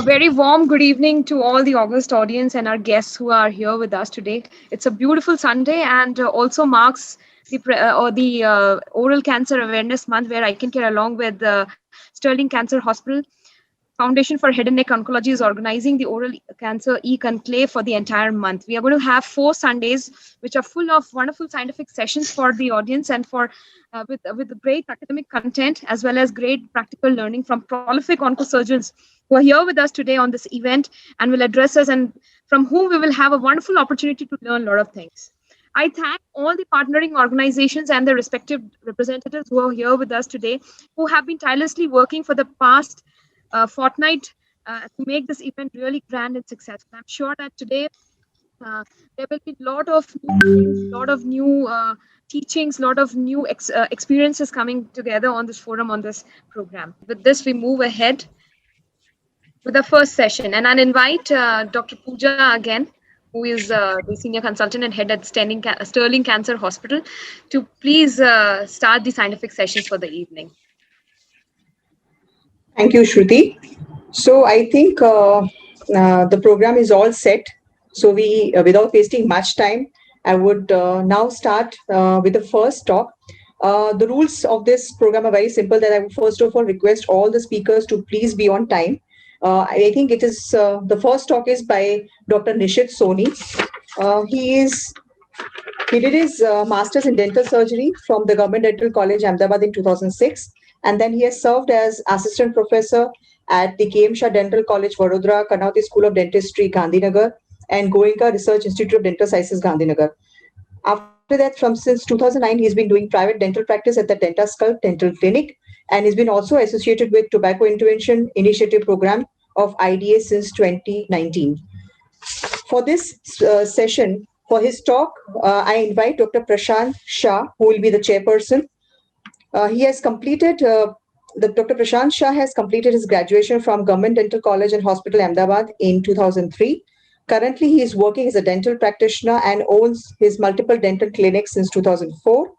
A very warm good evening to all the August audience and our guests who are here with us today. It's a beautiful Sunday and also marks the Oral Cancer Awareness Month, where ICanCaRe, along with the Sterling Cancer Hospital Foundation for Head and Neck Oncology, is organizing the Oral Cancer E-Conclave for the entire month. We are going to have 4 Sundays, which are full of wonderful scientific sessions for the audience and for with great academic content as well as great practical learning from prolific oncosurgeons who are here with us today on this event and will address us, and from whom we will have a wonderful opportunity to learn a lot of things. I thank all the partnering organizations and their respective representatives who are here with us today, who have been tirelessly working for the past fortnight to make this event really grand and successful. I'm sure that today there will be a lot of new things, a lot of new teachings, a lot of new experiences coming together on this forum, on this program. With this, we move ahead with the first session, and I'll invite Dr. Pooja again, who is the senior consultant and head at Sterling Cancer Hospital, to please start the scientific sessions for the evening. Thank you, Shruti. So I think the program is all set. So we, without wasting much time, I would now start with the first talk. The rules of this program are very simple, that I would first of all request all the speakers to please be on time. I think it is, the first talk is by Dr. Nishith Soni. He did his master's in dental surgery from the Government Dental College, Ahmedabad in 2006. And then he has served as assistant professor at the Shah Dental College, Baroda, Kanauti School of Dentistry, Gandhinagar, and Goenka Research Institute of Dental Sciences, Gandhinagar. After that, since 2009, he's been doing private dental practice at the Dentasculpt Dental Clinic, and he's been also associated with Tobacco Intervention Initiative Program of IDA since 2019. For this session, for his talk, I invite Dr. Prashanth Shah, who will be the chairperson. He has completed, Dr. Prashanth Shah has completed his graduation from Government Dental College and Hospital, Ahmedabad in 2003. Currently, he is working as a dental practitioner and owns his multiple dental clinics since 2004.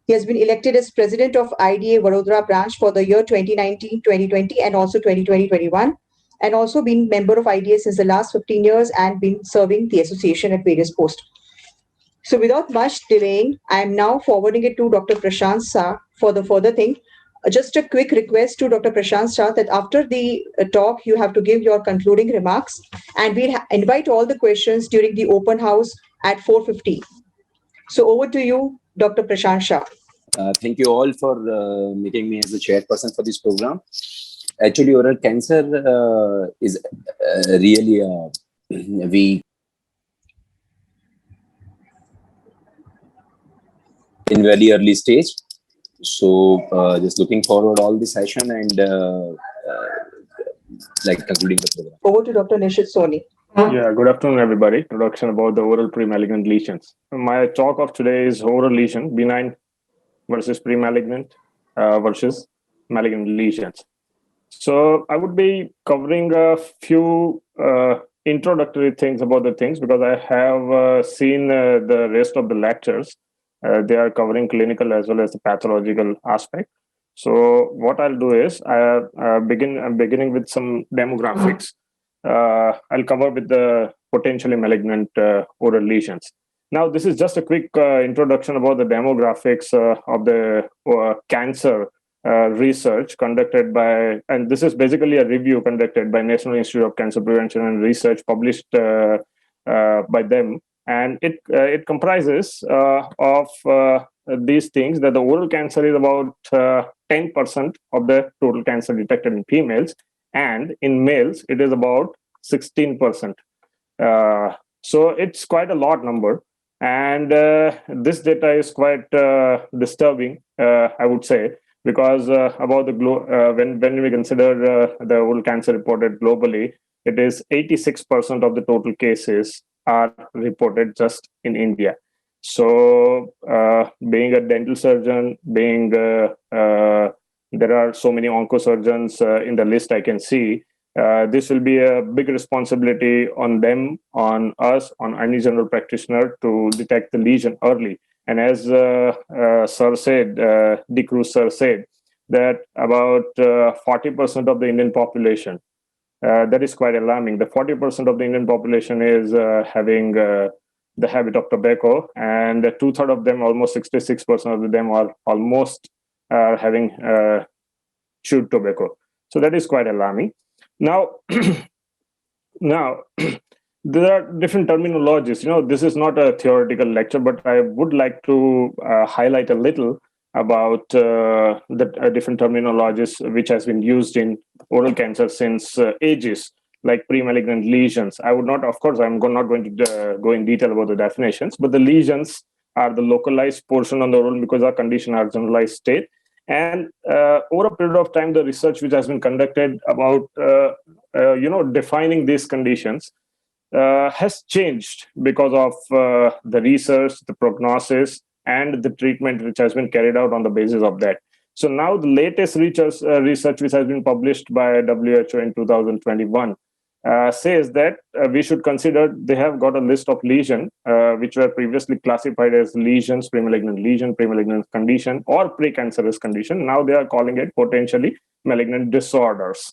He has been elected as president of IDA Baroda branch for the year 2019-2020 and also 2020-21, and also been member of IDA since the last 15 years and been serving the association at various posts. So without much delaying, I am now forwarding it to Dr. Prashanth Shah for the further thing. Just a quick request to Dr. Prashanth Shah that after the talk, you have to give your concluding remarks, and we'll invite all the questions during the open house at 4:50. So over to you, Dr. Prashanth Shah. Thank you all for making me as the chairperson for this program. Actually, oral cancer is really we in very early stage. So just looking forward all the session and like concluding the program. Over to Dr. Nishith Soni. Yeah, good afternoon, everybody. Introduction about the oral pre-malignant lesions. My talk of today is oral lesion, benign versus pre-malignant versus malignant lesions. So I would be covering a few introductory things about the things, because I have seen the rest of the lectures. They are covering clinical as well as the pathological aspect. So what I'll do is I'm beginning with some demographics. I'll cover with the potentially malignant oral lesions. Now, this is just a quick introduction about the demographics of the cancer research conducted by, and this is basically a review conducted by National Institute of Cancer Prevention and Research, published by them. And it comprises of these things, that the oral cancer is about 10% of the total cancer detected in females, and in males it is about 16%. So it's quite a lot number, and this data is quite disturbing, I would say, because about the when we consider the oral cancer reported globally, it is 86% of the total cases are reported just in India. So being a dental surgeon, being there are so many oncosurgeons in the list I can see, this will be a big responsibility on them, on us, on any general practitioner to detect the lesion early. And as Sir said, Cruz Sir said, that about 40% of the Indian population that is quite alarming. The 40% of the Indian population is having the habit of tobacco, and 2/3 of them, almost 66% of them, are almost having chewed tobacco. So that is quite alarming. Now, there are different terminologies. This is not a theoretical lecture, but I would like to highlight a little about the different terminologies which has been used in oral cancer since ages, like pre-malignant lesions. I would not, of course, I'm not going to go in detail about the definitions, but the lesions are the localized portion on the oral mucosa condition or generalized state. And over a period of time, the research which has been conducted about defining these conditions has changed because of the research, the prognosis, and the treatment which has been carried out on the basis of that. So now the latest research which has been published by WHO in 2021 says that we should consider, they have got a list of lesions which were previously classified as lesions, pre-malignant lesion, pre-malignant condition, or precancerous condition. Now they are calling it potentially malignant disorders.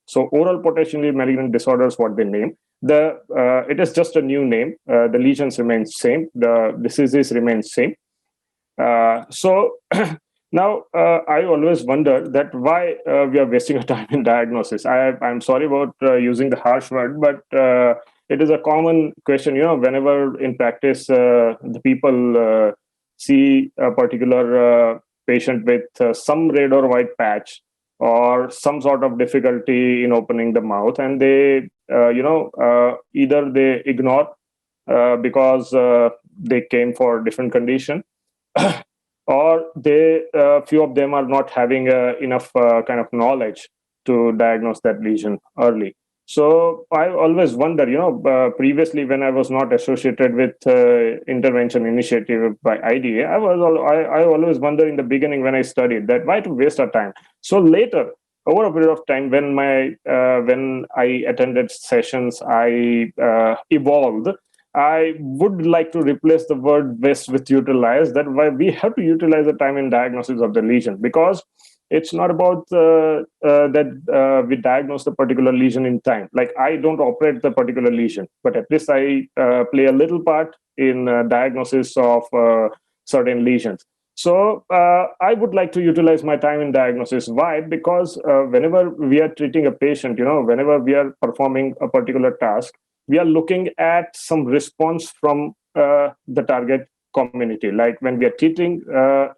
So oral potentially malignant disorders, what they name. It is just a new name. The lesions remain same. The diseases remain same. So now I always wonder that why we are wasting our time in diagnosis. I'm sorry about using the harsh word, but it is a common question. Whenever in practice the people see a particular patient with some red or white patch, or some sort of difficulty in opening the mouth, and they, either they ignore because they came for different condition, or they, few of them are not having enough kind of knowledge to diagnose that lesion early. So I always wonder, previously when I was not associated with intervention initiative by IDA, I always wonder in the beginning when I studied that why to waste our time. So later, over a period of time, when I attended sessions, I evolved. I would like to replace the word waste with utilize. That why we have to utilize the time in diagnosis of the lesion, because it's not about that we diagnose the particular lesion in time. Like I don't operate the particular lesion, but at least I play a little part in diagnosis of certain lesions. So I would like to utilize my time in diagnosis. Why? Because whenever we are treating a patient, whenever we are performing a particular task, we are looking at some response from the target community. Like when we are treating,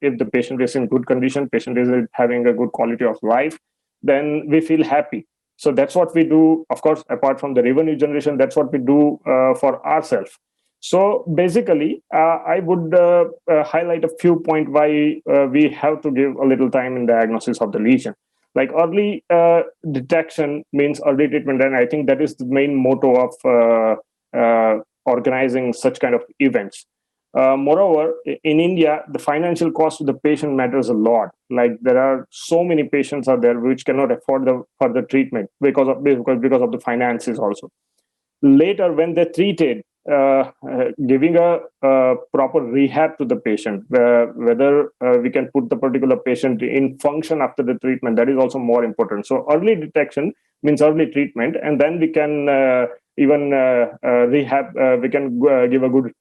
if the patient is in good condition, patient is having a good quality of life, then we feel happy. So that's what we do. Of course, apart from the revenue generation, that's what we do for ourselves. So basically, I would highlight a few points why we have to give a little time in diagnosis of the lesion. Like early detection means early treatment, and I think that is the main motto of organizing such kind of events. Moreover, in India, the financial cost to the patient matters a lot. Like there are so many patients out there which cannot afford the further treatment because of the finances also. Later, when they're treated, giving a proper rehab to the patient, whether we can put the particular patient in function after the treatment, that is also more important. So early detection means early treatment, and then we can even rehab, we can give a good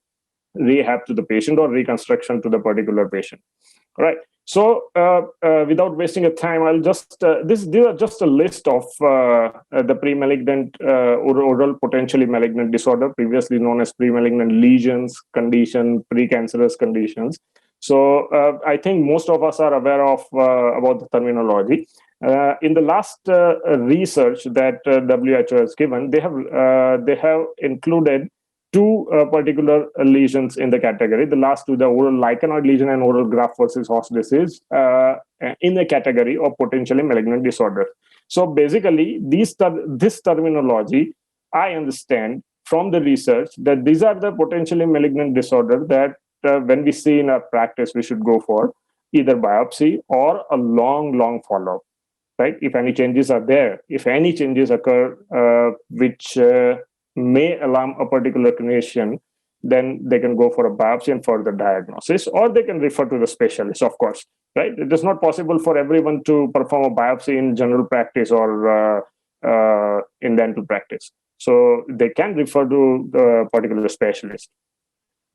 rehab to the patient or reconstruction to the particular patient. All right. So without wasting a time, I'll just, these are just a list of the pre-malignant oral potentially malignant disorder, previously known as pre-malignant lesions, condition, precancerous conditions. So I think most of us are aware of about the terminology. In the last research that WHO has given, they have included two particular lesions in the category. The last two, the oral lichenoid lesion and oral graft versus host disease, in the category of potentially malignant disorder. So basically, this terminology, I understand from the research that these are the potentially malignant disorder that when we see in our practice, we should go for either biopsy or a long follow-up, right? If any changes are there, if any changes occur, which may alarm a particular clinician, then they can go for a biopsy and further diagnosis, or they can refer to the specialist, of course, right? It is not possible for everyone to perform a biopsy in general practice or in dental practice. So they can refer to the particular specialist.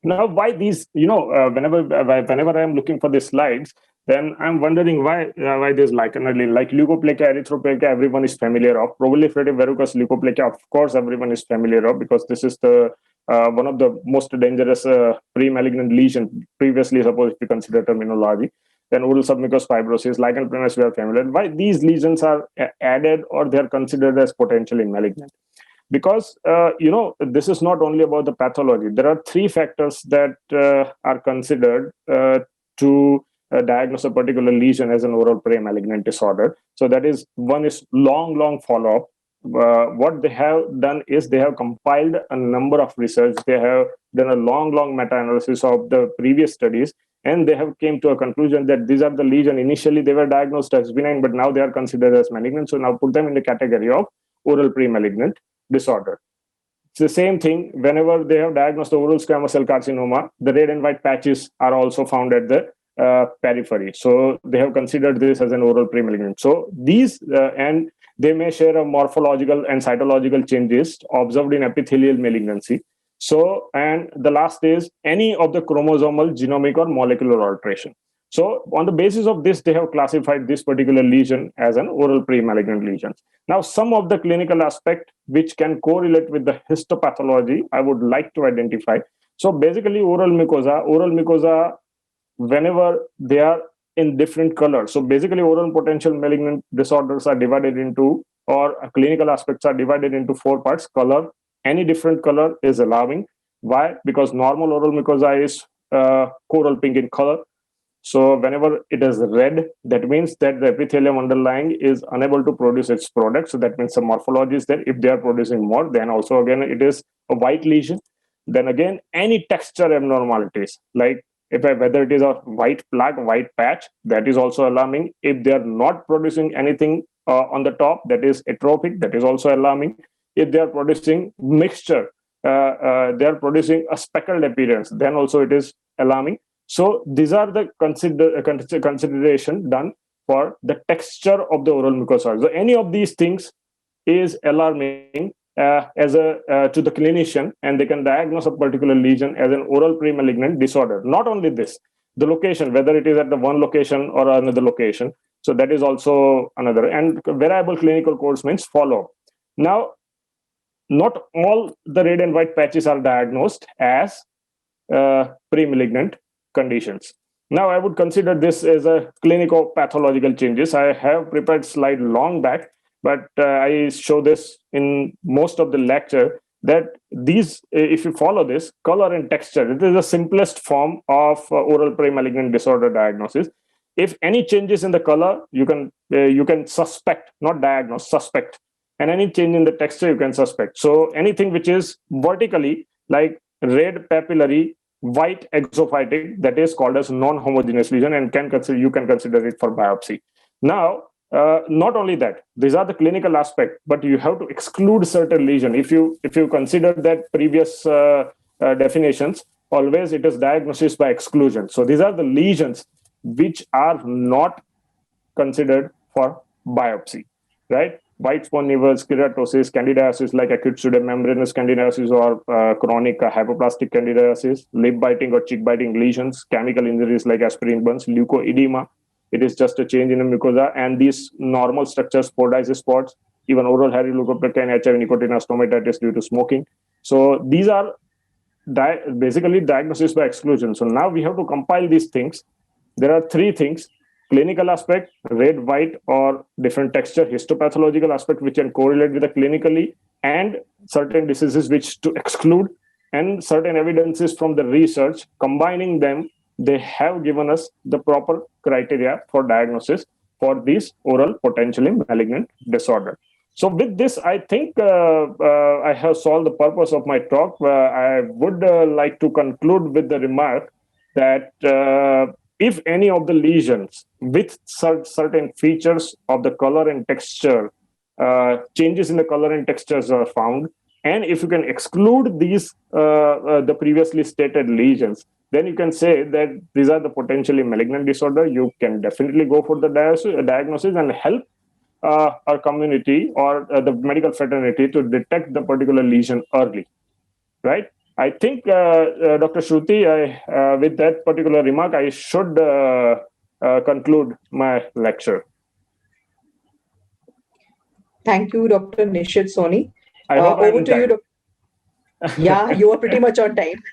Now, why these, whenever I'm looking for these slides, then I'm wondering why this lichen early, like leukoplakia, erythroplakia, everyone is familiar of. Proliferative verrucous leukoplakia, of course, everyone is familiar of, because this is the one of the most dangerous pre-malignant lesion, previously supposed to consider terminology. Then oral submucous fibrosis, lichen planus, we are familiar. Why these lesions are added or they are considered as potentially malignant? Because this is not only about the pathology. There are three factors that are considered to diagnose a particular lesion as an oral pre-malignant disorder. So that is, one is long follow-up. What they have done is they have compiled a number of research. They have done a long meta-analysis of the previous studies, and they have came to a conclusion that these are the lesion. Initially, they were diagnosed as benign, but now they are considered as malignant. So now put them in the category of oral pre-malignant disorder. It's the same thing whenever they have diagnosed the oral squamous cell carcinoma, the red and white patches are also found at the periphery. So they have considered this as an oral pre-malignant. So these, and they may share a morphological and cytological changes observed in epithelial malignancy. So, and the last is any of the chromosomal, genomic, or molecular alteration. So on the basis of this, they have classified this particular lesion as an oral pre-malignant lesion. Now, some of the clinical aspect which can correlate with the histopathology, I would like to identify. So basically, oral mucosa, whenever they are in different colors. So basically, oral potential malignant disorders are divided into, or clinical aspects are divided into 4 parts. Color, any different color is alarming. Why? Because normal oral mucosa is coral pink in color. So whenever it is red, that means that the epithelium underlying is unable to produce its product. So that means some morphology is there. If they are producing more, then also again it is a white lesion. Then again, any texture abnormalities, like whether it is a white plaque, white patch, that is also alarming. If they are not producing anything on the top, that is atrophic, that is also alarming. If they are producing mixture, they are producing a speckled appearance, then also it is alarming. So these are the consideration done for the texture of the oral mucosa. So any of these things is alarming to the clinician, and they can diagnose a particular lesion as an oral pre-malignant disorder. Not only this, the location, whether it is at the one location or another location. So that is also another. And variable clinical course means follow. Now, not all the red and white patches are diagnosed as pre-malignant conditions. Now, I would consider this as a clinical pathological changes. I have prepared slide long back, but I show this in most of the lecture that these, if you follow this, color and texture, it is the simplest form of oral pre-malignant disorder diagnosis. If any changes in the color, you can suspect, not diagnose, suspect. And any change in the texture, you can suspect. So anything which is vertically, like red papillary, white exophytic, that is called as non-homogeneous lesion, and you can consider it for biopsy. Now, not only that, these are the clinical aspect, but you have to exclude certain lesion. If you consider that previous definitions, always it is diagnosis by exclusion. So these are the lesions which are not considered for biopsy, right? White spot nevus, keratosis, candidiasis like acute pseudomembranous candidiasis or chronic hypoplastic candidiasis, lip biting or cheek biting lesions, chemical injuries like aspirin burns, leukoedema. It is just a change in the mucosa, and these normal structures, fordyce spots, even oral hairy leukoplakia and HIV nicotinamide stomatitis due to smoking. So these are basically diagnosis by exclusion. So now we have to compile these things. There are 3 things: clinical aspect, red, white, or different texture, histopathological aspect, which can correlate with the clinically, and certain diseases which to exclude, and certain evidences from the research. Combining them, they have given us the proper criteria for diagnosis for this oral potentially malignant disorder. So with this, I think I have solved the purpose of my talk. I would like to conclude with the remark that if any of the lesions with certain features of the color and texture, changes in the color and textures are found, and if you can exclude these, the previously stated lesions, then you can say that these are the potentially malignant disorder. You can definitely go for the diagnosis and help our community or the medical fraternity to detect the particular lesion early, right? I think, Dr. Shruti, with that particular remark, I should conclude my lecture. Thank you, Dr. Nishith Soni. I hope I'm Over in to you, time. Yeah, you are pretty much on time.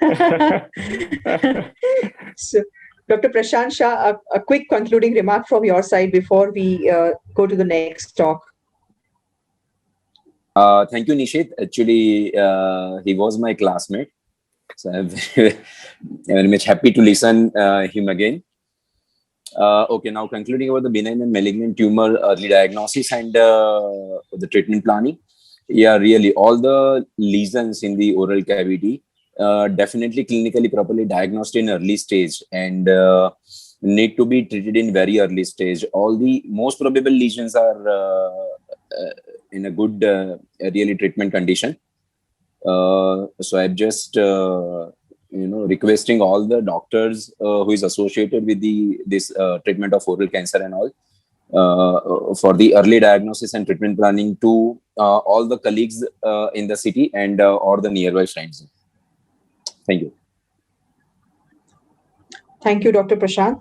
So, Dr. Prashanth Shah, a quick concluding remark from your side before we go to the next talk. Thank you, Nishith. Actually, he was my classmate. So I'm very much happy to listen him again. Okay, now concluding about the benign and malignant tumor early diagnosis and the treatment planning. Yeah, really, all the lesions in the oral cavity definitely clinically properly diagnosed in early stage and need to be treated in very early stage. All the most probable lesions are in a good really treatment condition. So I'm just requesting all the doctors who is associated with this treatment of oral cancer and all for the early diagnosis and treatment planning to all the colleagues in the city and or the nearby friends. Thank you. Thank you, Dr. Prashanth.